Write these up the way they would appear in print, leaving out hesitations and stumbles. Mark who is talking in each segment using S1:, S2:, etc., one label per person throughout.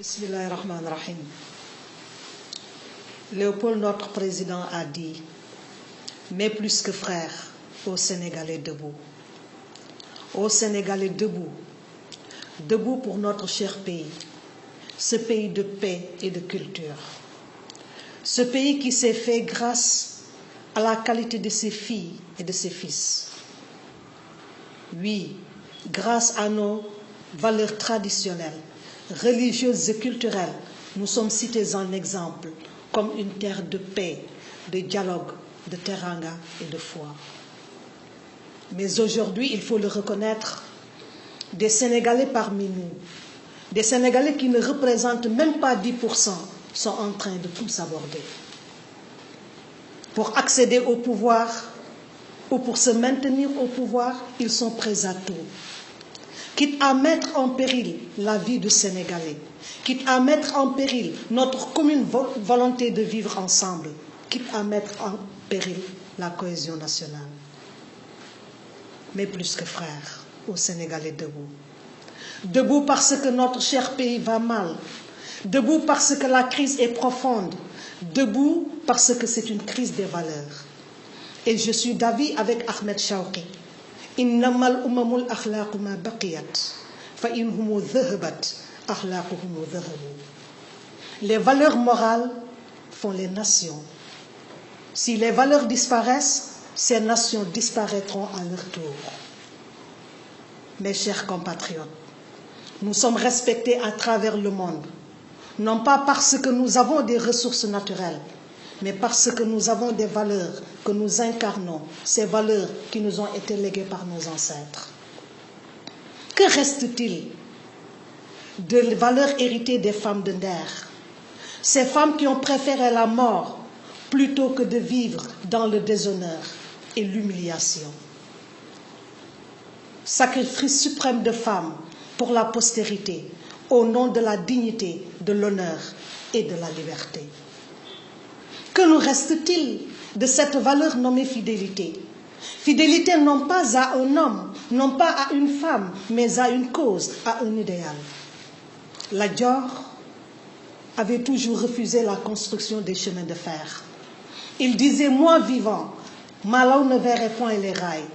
S1: Bismillahirrahmanirrahim. Léopold, notre président, a dit « Mais plus que frères, aux Sénégalais debout. Aux Sénégalais debout. Debout pour notre cher pays, ce pays de paix et de culture. Ce pays qui s'est fait grâce à la qualité de ses filles et de ses fils. Oui, grâce à nos valeurs traditionnelles, religieuses et culturelles, nous sommes cités en exemple comme une terre de paix, de dialogue, de teranga et de foi. Mais aujourd'hui, il faut le reconnaître, des Sénégalais parmi nous, des Sénégalais qui ne représentent même pas 10%, sont en train de tout s'aborder. Pour accéder au pouvoir ou pour se maintenir au pouvoir, ils sont prêts à tout. Quitte à mettre en péril la vie du Sénégalais, quitte à mettre en péril notre commune volonté de vivre ensemble, quitte à mettre en péril la cohésion nationale. Mais plus que frères, aux Sénégalais debout. Debout parce que notre cher pays va mal, debout parce que la crise est profonde, debout parce que c'est une crise des valeurs. Et je suis d'avis avec Ahmed Shawqi. Innamal umamul akhlaqu ma baqiyat fa inhumu dhahabat akhlaquhum dhahabu. Les valeurs morales font les nations. Si les valeurs disparaissent, ces nations disparaîtront à leur tour. Mes chers compatriotes, nous sommes respectés à travers le monde, non pas parce que nous avons des ressources naturelles, mais parce que nous avons des valeurs que nous incarnons, ces valeurs qui nous ont été léguées par nos ancêtres. Que reste-t-il de valeurs héritées des femmes de Nder? Ces femmes qui ont préféré la mort plutôt que de vivre dans le déshonneur et l'humiliation. Sacrifice suprême de femmes pour la postérité, au nom de la dignité, de l'honneur et de la liberté. Que nous reste-t-il de cette valeur nommée fidélité? Fidélité non pas à un homme, non pas à une femme, mais à une cause, à un idéal. Lat Dior avait toujours refusé la construction des chemins de fer. Il disait, moi vivant, Malaw ne verrait point les rails.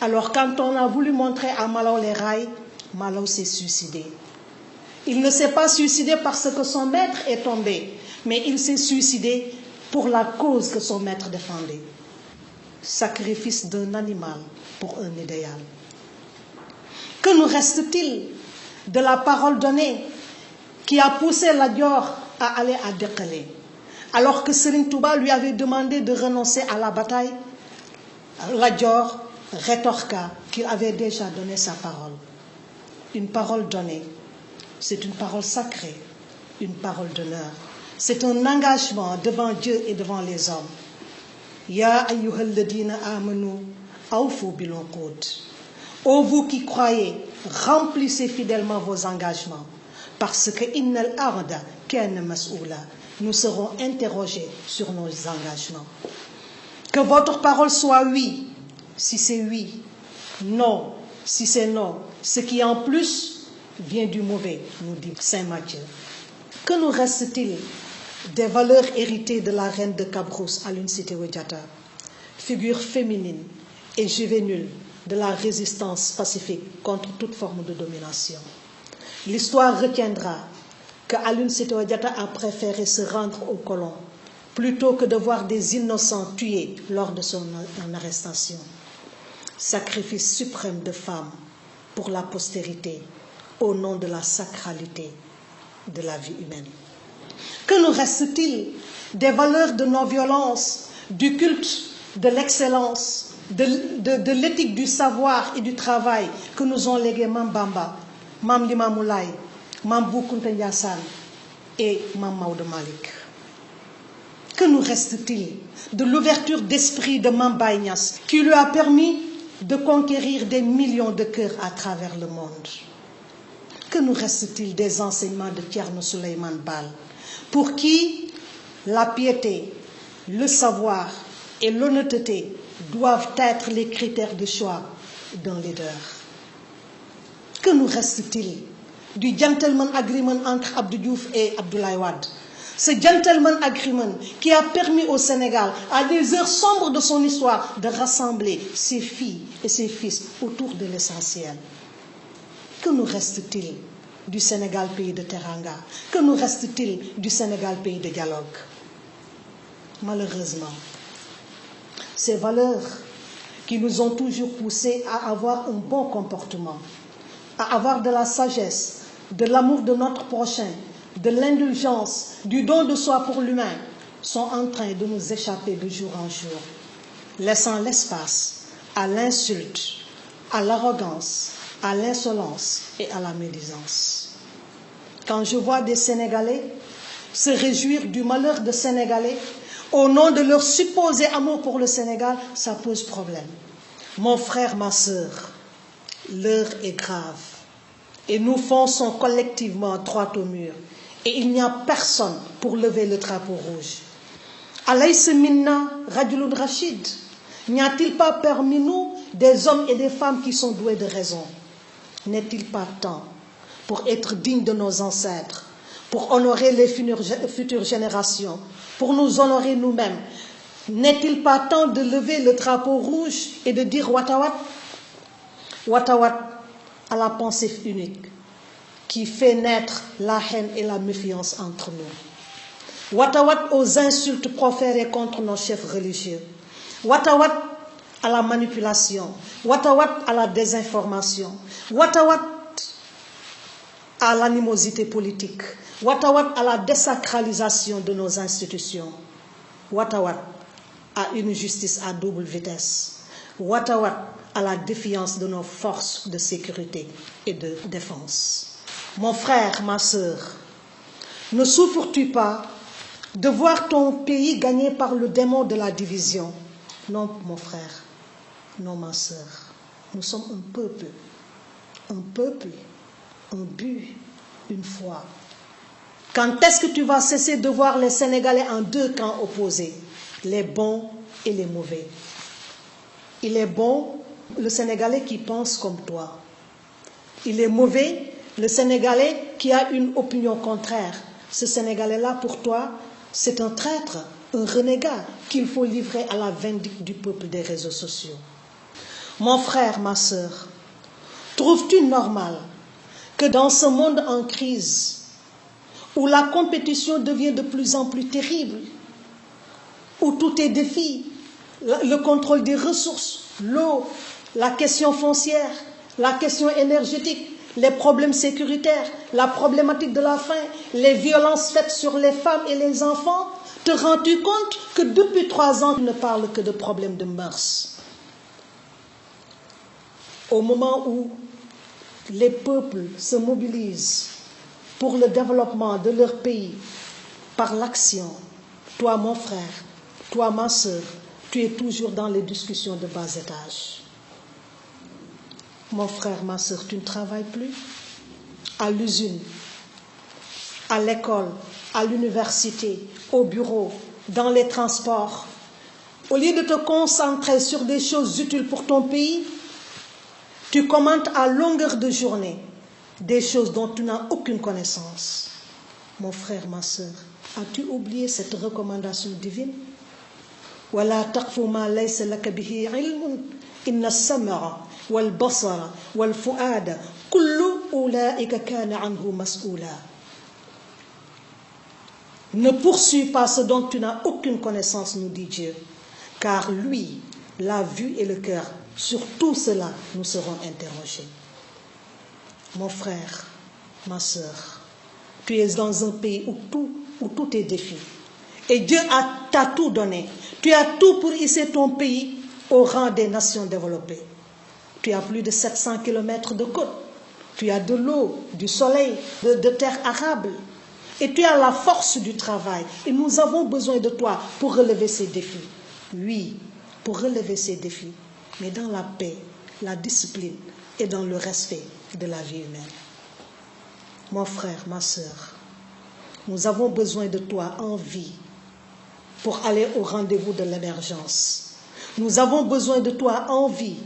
S1: Alors quand on a voulu montrer à Malaw les rails, Malaw s'est suicidé. Il ne s'est pas suicidé parce que son maître est tombé, mais il s'est suicidé pour la cause que son maître défendait. Sacrifice d'un animal pour un idéal. Que nous reste-t-il de la parole donnée qui a poussé Lat Dior à aller à Dekele? Alors que Serigne Touba lui avait demandé de renoncer à la bataille, Lat Dior rétorqua qu'il avait déjà donné sa parole. Une parole donnée, c'est une parole sacrée, une parole d'honneur. C'est un engagement devant Dieu et devant les hommes. Ya ayyuhal ladina amanu awfu bil uqud. Ô vous qui croyez, remplissez fidèlement vos engagements, parce que innal arda kana mas'oula. Nous serons interrogés sur nos engagements. Que votre parole soit oui, si c'est oui, non, si c'est non. Ce qui en plus vient du mauvais, nous dit Saint Matthieu. Que nous reste-t-il des valeurs héritées de la reine de Cabrousse, Aline Sitoé Diatta, figure féminine et juvénile de la résistance pacifique contre toute forme de domination? L'histoire retiendra que Aline Sitoé Diatta a préféré se rendre aux colons plutôt que de voir des innocents tués lors de son arrestation. Sacrifice suprême de femmes pour la postérité, au nom de la sacralité de la vie humaine. Que nous reste-t-il des valeurs de non-violence, du culte de l'excellence, de l'éthique du savoir et du travail que nous ont légué Mam Bamba, Mam Limamou Laye, Mam Bou Kounta Ndiassane et Mam Maodo Malick? Que nous reste-t-il de l'ouverture d'esprit de Mam Baye Niass qui lui a permis de conquérir des millions de cœurs à travers le monde? Que nous reste-t-il des enseignements de Thierno Souleymane Baal, pour qui la piété, le savoir et l'honnêteté doivent être les critères de choix d'un leader? Que nous reste-t-il du gentleman agreement entre Abdou Diouf et Abdoulaye Wade. Ce gentleman agreement qui a permis au Sénégal, à des heures sombres de son histoire, de rassembler ses filles et ses fils autour de l'essentiel. Que nous reste-t-il du Sénégal, pays de Teranga? Que nous reste-t-il du Sénégal, pays de dialogue? Malheureusement, ces valeurs qui nous ont toujours poussés à avoir un bon comportement, à avoir de la sagesse, de l'amour de notre prochain, de l'indulgence, du don de soi pour l'humain, sont en train de nous échapper de jour en jour, laissant l'espace à l'insulte, à l'arrogance, à l'insolence et à la médisance. Quand je vois des Sénégalais se réjouir du malheur de Sénégalais au nom de leur supposé amour pour le Sénégal, ça pose problème. Mon frère, ma sœur, l'heure est grave et nous fonçons collectivement droit au mur et il n'y a personne pour lever le drapeau rouge. Alaysa minna rajulun rachid. N'y a-t-il pas parmi nous des hommes et des femmes qui sont doués de raison? N'est-il pas temps pour être digne de nos ancêtres, pour honorer les futures générations, pour nous honorer nous-mêmes? N'est-il pas temps de lever le drapeau rouge et de dire Watawat? Watawat à la pensée unique qui fait naître la haine et la méfiance entre nous. Watawat aux insultes proférées contre nos chefs religieux. Watawat à la manipulation. Watawat à la désinformation. Watawat à l'animosité politique. Watawat à la désacralisation de nos institutions. Watawat à une justice à double vitesse. Watawat à la défiance de nos forces de sécurité et de défense. Mon frère, ma sœur, ne souffres-tu pas de voir ton pays gagné par le démon de la division? Non, mon frère, non, ma sœur, nous sommes un peuple, un but, une foi. Quand est-ce que tu vas cesser de voir les Sénégalais en deux camps opposés, les bons et les mauvais? Il est bon, le Sénégalais qui pense comme toi. Il est mauvais, le Sénégalais qui a une opinion contraire. Ce Sénégalais-là, pour toi, c'est un traître, un renégat qu'il faut livrer à la vindicte du peuple des réseaux sociaux. Mon frère, ma sœur, trouves-tu normal que dans ce monde en crise, où la compétition devient de plus en plus terrible, où tout est défi, le contrôle des ressources, l'eau, la question foncière, la question énergétique, les problèmes sécuritaires, la problématique de la faim, les violences faites sur les femmes et les enfants, te rends-tu compte que depuis 3 ans, tu ne parles que de problèmes de mœurs? Au moment où les peuples se mobilisent pour le développement de leur pays par l'action, toi, mon frère, toi, ma sœur, tu es toujours dans les discussions de bas étage. Mon frère, ma sœur, tu ne travailles plus à l'usine, à l'école, à l'université, au bureau, dans les transports. Au lieu de te concentrer sur des choses utiles pour ton pays, tu commentes à longueur de journée des choses dont tu n'as aucune connaissance. Mon frère, ma sœur, as-tu oublié cette recommandation divine? وَلَا تَقْفُ مَا لَيْسَ لَكَ بِهِ عِلْمٌ إِنَّ السَّمْعَ وَالْبَصَرَ وَالْفُؤَادَ كُلُّ أُولَئِكَ كَانَ عَنْهُ مَسْئُولًا. Ne poursuis pas ce dont tu n'as aucune connaissance, nous dit Dieu, car lui, la vue et le cœur, sur tout cela, nous serons interrogés. Mon frère, ma sœur, tu es dans un pays où tout est défi. Et Dieu t'a tout donné. Tu as tout pour hisser ton pays au rang des nations développées. Tu as plus de 700 kilomètres de côte. Tu as de l'eau, du soleil, de terres arables. Et tu as la force du travail. Et nous avons besoin de toi pour relever ces défis. Oui, pour relever ces défis, mais dans la paix, la discipline et dans le respect de la vie humaine. Mon frère, ma sœur, nous avons besoin de toi en vie pour aller au rendez-vous de l'émergence. Nous avons besoin de toi en vie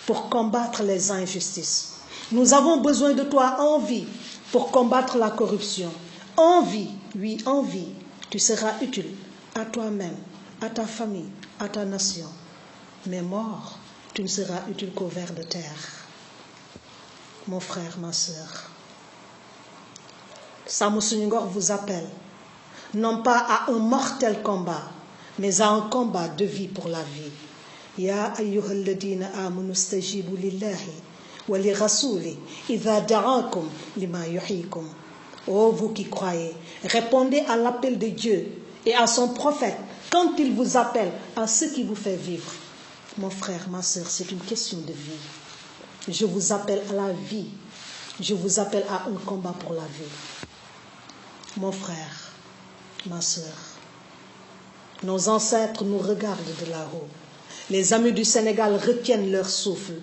S1: pour combattre les injustices. Nous avons besoin de toi en vie pour combattre la corruption. En vie, oui, en vie, tu seras utile à toi-même, à ta famille, à ta nation. Mais mort, tu ne seras utile qu'au ver de terre. Mon frère, ma sœur, Sàmm Suñu Ngor vous appelle, non pas à un mortel combat, mais à un combat de vie pour la vie. Ya ayyuhal ladina amanu stajibu lillahi wa li rasuli idha da'akum lima yuhyikum. Oh vous qui croyez, répondez à l'appel de Dieu et à son prophète quand il vous appelle à ce qui vous fait vivre. Mon frère, ma sœur, c'est une question de vie. Je vous appelle à la vie. Je vous appelle à un combat pour la vie. Mon frère, ma sœur, nos ancêtres nous regardent de là-haut. Les amis du Sénégal retiennent leur souffle.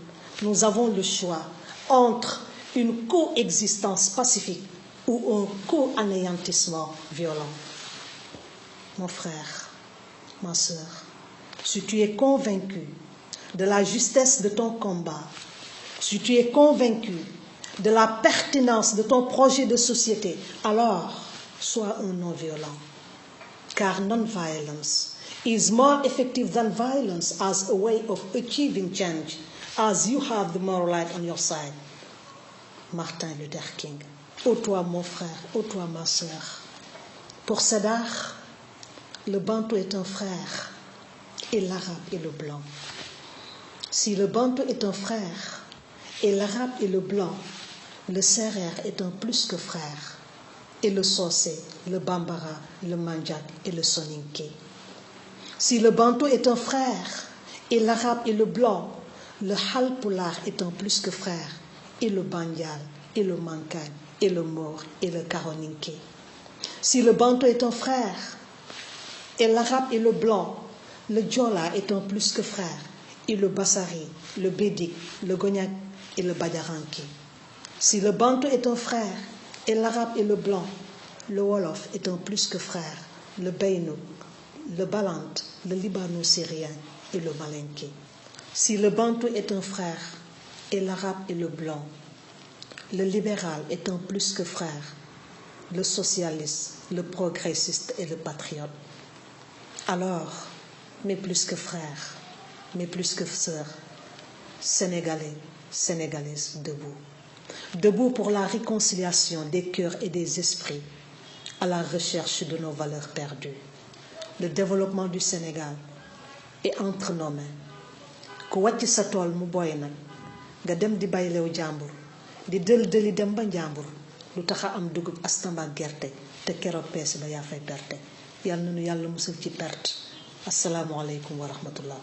S1: Nous avons le choix entre une coexistence pacifique ou un co-anéantissement violent. Mon frère, ma sœur, si tu es convaincu de la justesse de ton combat, si tu es convaincu de la pertinence de ton projet de société, alors sois un non-violent. Car non-violence is more effective than violence as a way of achieving change, as you have the moral light on your side. Martin Luther King. Ô toi mon frère, ô toi ma sœur. Pour Sédar, le bantou est un frère et l'arabe est le blanc. Si le bantou est un frère et l'arabe est le blanc, le sérère est un plus que frère. Et le Socé, le Bambara, le Mandjak et le Soninké. Si le bantou est un frère et l'arabe est le blanc, le Halpulaar est un plus que frère. Et le Bandial, et le Mankagne, et le Mor, et le Karoninké. Si le bantou est un frère et l'arabe est le blanc, le Djola est un plus que frère. Et le Bassari, le Bédik, le Gognac et le Badaranké. Si le bantou est un frère et l'arabe est le blanc, le Wolof est un plus que frère, le Beinouk, le Balant, le Libano-Syrien et le Malinké. Si le bantou est un frère et l'arabe est le blanc, le libéral est un plus que frère, le socialiste, le progressiste et le patriote. Alors, mes plus que frères, mes plus que sœurs, Sénégalais, Sénégalaises, debout. Debout pour la réconciliation des cœurs et des esprits, à la recherche de nos valeurs perdues. Le développement du Sénégal est entre nos mains. Ku wàcc sa tool mu boy nag nga dem di baylew jàmbur di dëli dem ba njàmbur lu tax a am dugub astamba gerte te keroog peese ba yaa fay perte yàlla na nu yàlla musal ci perte. Assalaamu aleykum wa rahmatullah.